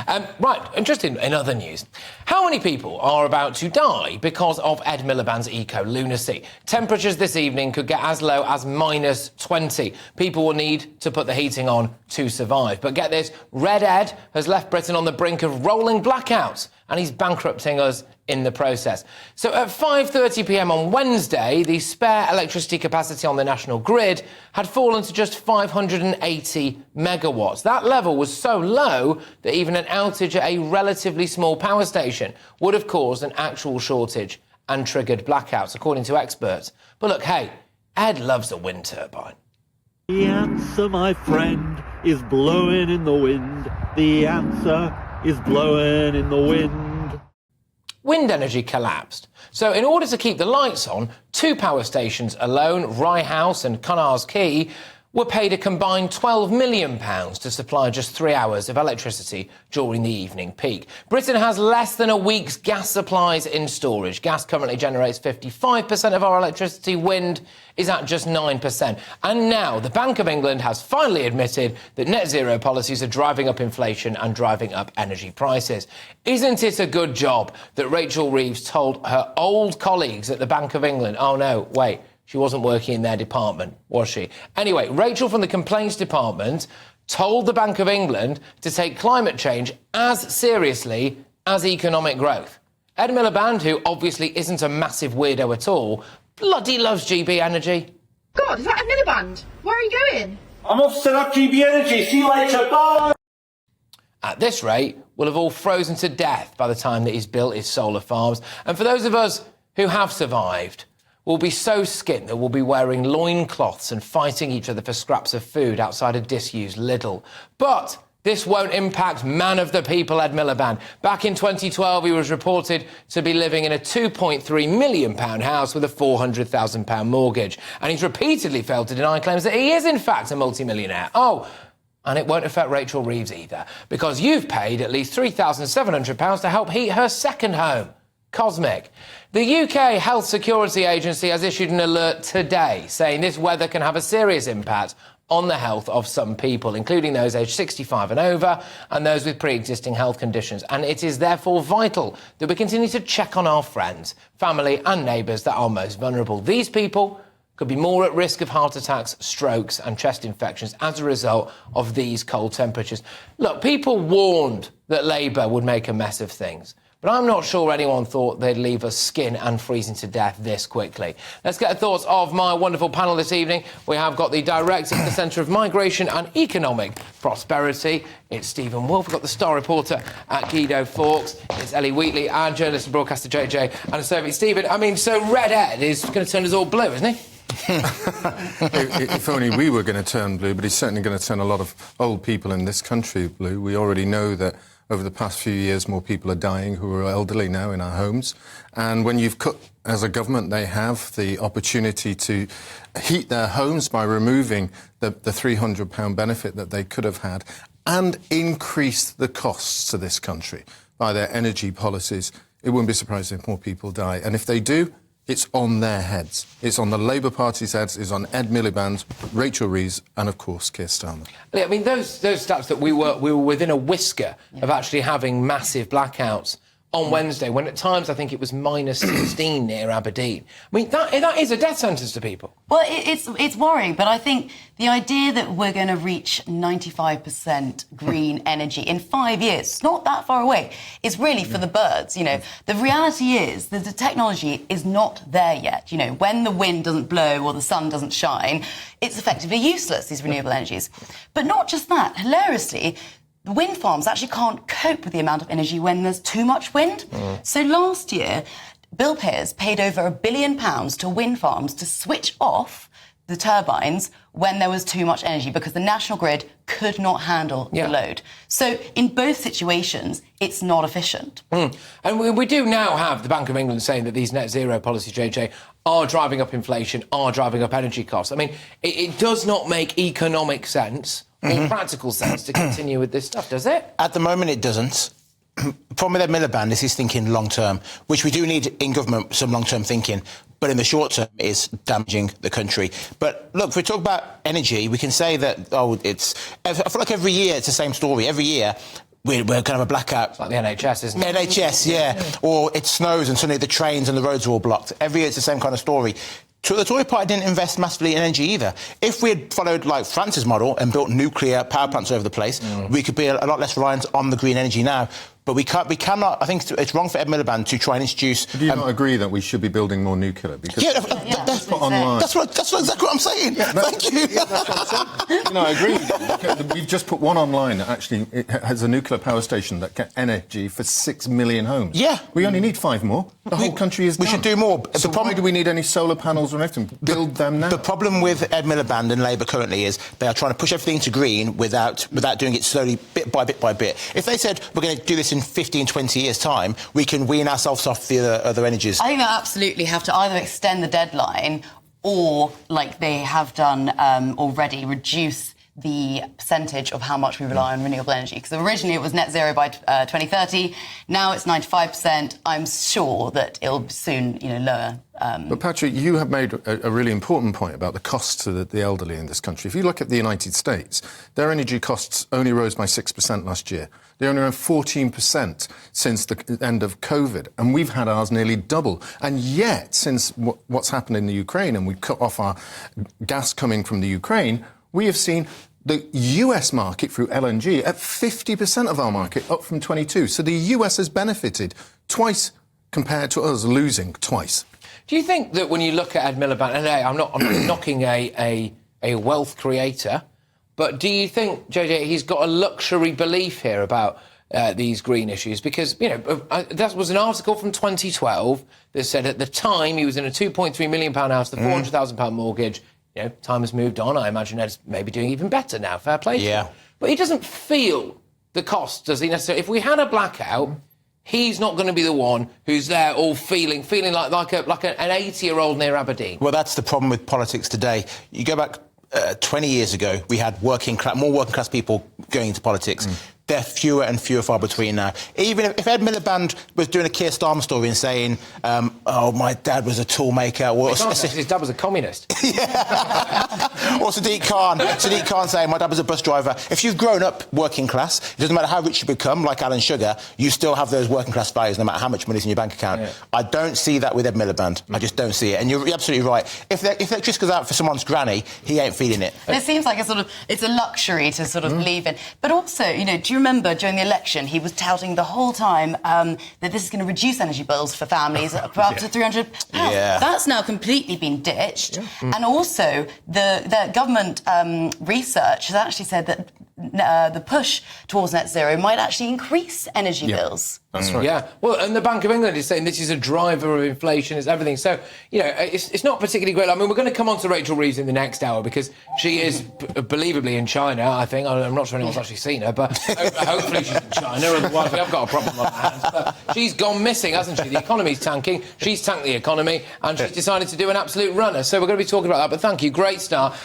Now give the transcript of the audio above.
Right, and just in other news, how many people are about to die because of Ed Miliband's eco-lunacy? Temperatures this evening could get as low as -20. People will need to put the heating on to survive. But get this, Red Ed has left Britain on the brink of rolling blackouts, and he's bankrupting us in the process. So at 5:30 p.m. on Wednesday, the spare electricity capacity on the national grid had fallen to just 580 megawatts. That level was so low that even an outage at a relatively small power station would have caused an actual shortage and triggered blackouts, according to experts. But look, hey, Ed loves a wind turbine. The answer, my friend, is blowing in the wind. The answer is blowing in the wind. Wind energy collapsed. So in order to keep the lights on, two power stations alone, Rye House and Connar's Quay, were paid a combined £12 million to supply just 3 hours of electricity during the evening peak. Britain has less than a week's gas supplies in storage. Gas currently generates 55% of our electricity. Wind is at just 9%. And now the Bank of England has finally admitted that net zero policies are driving up inflation and driving up energy prices. Isn't it a good job that Rachel Reeves told her old colleagues at the Bank of England, oh no, wait, she wasn't working in their department, was she? Anyway, Rachel from the Complaints Department told the Bank of England to take climate change as seriously as economic growth. Ed Miliband, who obviously isn't a massive weirdo at all, bloody loves GB Energy. God, is that Ed Miliband? Where are you going? I'm off to set up GB Energy. See you later. Bye. At this rate, we'll have all frozen to death by the time that he's built his solar farms. And for those of us who have survived, we'll be so skint that we'll be wearing loincloths and fighting each other for scraps of food outside a disused Lidl. But this won't impact man of the people Ed Miliband. Back in 2012, he was reported to be living in a £2.3 million house with a £400,000 mortgage. And he's repeatedly failed to deny claims that he is, in fact, a multimillionaire. Oh, and it won't affect Rachel Reeves either, because you've paid at least £3,700 to help heat her second home. Cosmic. The UK Health Security Agency has issued an alert today saying this weather can have a serious impact on the health of some people, including those aged 65 and over and those with pre-existing health conditions. And it is therefore vital that we continue to check on our friends, family and neighbours that are most vulnerable. These people could be more at risk of heart attacks, strokes and chest infections as a result of these cold temperatures. Look, people warned that Labour would make a mess of things, but I'm not sure anyone thought they'd leave us skin and freezing to death this quickly. Let's get the thoughts of my wonderful panel this evening. We have got the Director at the Centre of Migration and Economic Prosperity. It's Stephen Wolfe. We've got the star reporter at Guido Fawkes. It's Ellie Wheatley and journalist and broadcaster JJ and a Sophie. Stephen, I mean, so Red Ed is going to turn us all blue, isn't he? If only we were going to turn blue, but he's certainly going to turn a lot of old people in this country blue. We already know that over the past few years, more people are dying who are elderly now in our homes. And when you've cut, as a government, they have the opportunity to heat their homes by removing the £300 benefit that they could have had and increase the costs to this country by their energy policies. It wouldn't be surprising if more people die. And if they do, it's on their heads. It's on the Labour Party's heads, it's on Ed Miliband, Rachel Reeves and, of course, Keir Starmer. I mean, those stats that we were within a whisker of actually having massive blackouts on Wednesday, when at times I think it was -16 near Aberdeen. I mean, that is a death sentence to people. Well, it's worrying, but I think the idea that we're going to reach 95% green energy in 5 years, it's not that far away, is really for the birds. You know, the reality is that the technology is not there yet. You know, when the wind doesn't blow or the sun doesn't shine, it's effectively useless, these renewable energies. But not just that. Hilariously, the wind farms actually can't cope with the amount of energy when there's too much wind. So last year, bill payers paid over £1 billion to wind farms to switch off the turbines when there was too much energy because the national grid could not handle the load. So in both situations, it's not efficient. And we do now have the Bank of England saying that these net zero policies, JJ, are driving up inflation, are driving up energy costs. I mean, it does not make economic sense or practical sense to continue with this stuff, does it? At the moment, it doesn't. The problem with Ed Miliband is he's thinking long-term, which we do need in government, some long-term thinking, but in the short term, it is damaging the country. But look, if we talk about energy, we can say that, I feel like every year it's the same story. Every year, we're going to have a blackout. Like the NHS, isn't it? NHS, yeah. Or it snows and suddenly the trains and the roads are all blocked. Every year it's the same kind of story. The Tory party didn't invest massively in energy either. If we had followed like France's model and built nuclear power plants over the place, we could be a lot less reliant on the green energy now. But we cannot. I think it's wrong for Ed Miliband to try and introduce. Do you not agree that we should be building more nuclear? Because that's put online. That's exactly what I'm saying. Thank you. Yeah, that's what I'm saying. You know, I agree. We've just put one online that actually it has a nuclear power station that gets energy for 6 million homes. Yeah. We only need 5 more. The whole country is done. We should do more. So why do we need any solar panels or anything? Build them now. The problem with Ed Miliband and Labour currently is they are trying to push everything to green without doing it slowly, bit by bit by bit. If they said we're going to do this in 15, 20 years' time, we can wean ourselves off the other energies. I think they absolutely have to either extend the deadline or, like they have done already, reduce the percentage of how much we rely on renewable energy. Because originally it was net zero by 2030. Now it's 95%. I'm sure that it'll soon, lower. But Patrick, you have made a really important point about the costs to the elderly in this country. If you look at the United States, their energy costs only rose by 6% last year. They only rose 14% since the end of COVID, and we've had ours nearly double. And yet, since what's happened in the Ukraine, and we cut off our gas coming from the Ukraine, we have seen the US market through LNG at 50% of our market, up from 22%. So the US has benefited twice compared to us losing twice. Do you think that when you look at Ed Miliband, and I'm not knocking a wealth creator, but do you think, JJ, he's got a luxury belief here about these green issues? Because, that was an article from 2012 that said at the time he was in a £2.3 million house, the £400,000 mortgage. Time has moved on. I imagine Ed's maybe doing even better now. Fair play to him. But he doesn't feel the cost, does he necessarily? If we had a blackout, he's not going to be the one who's there all feeling like an 80-year-old near Aberdeen. Well, that's the problem with politics today. You go back 20 years ago, we had more working class people going into politics. They're fewer and fewer far between now. Even if Ed Miliband was doing a Keir Starmer story and saying, my dad was a toolmaker. Or his dad was a communist. Or Sadiq Khan saying, my dad was a bus driver. If you've grown up working class, it doesn't matter how rich you become, like Alan Sugar, you still have those working class values no matter how much money's in your bank account. Yeah. I don't see that with Ed Miliband. I just don't see it. And you're absolutely right. If electricity goes out for someone's granny, he ain't feeling it. It seems like it's a luxury to sort of leave in. But also, do you remember during the election he was touting the whole time that this is going to reduce energy bills for families for up to £300? Yeah. That's now completely been ditched. Yeah. And also the government research has actually said that the push towards net zero might actually increase energy bills. That's right. Yeah. Well, and the Bank of England is saying this is a driver of inflation, it's everything. So, it's not particularly great. I mean, we're going to come on to Rachel Reeves in the next hour because she is believably in China, I think. I'm not sure anyone's actually seen her, but hopefully she's in China. Otherwise, we have got a problem on our hands. But she's gone missing, hasn't she? The economy's tanking. She's tanked the economy and she's decided to do an absolute runner. So we're going to be talking about that. But thank you. Great start.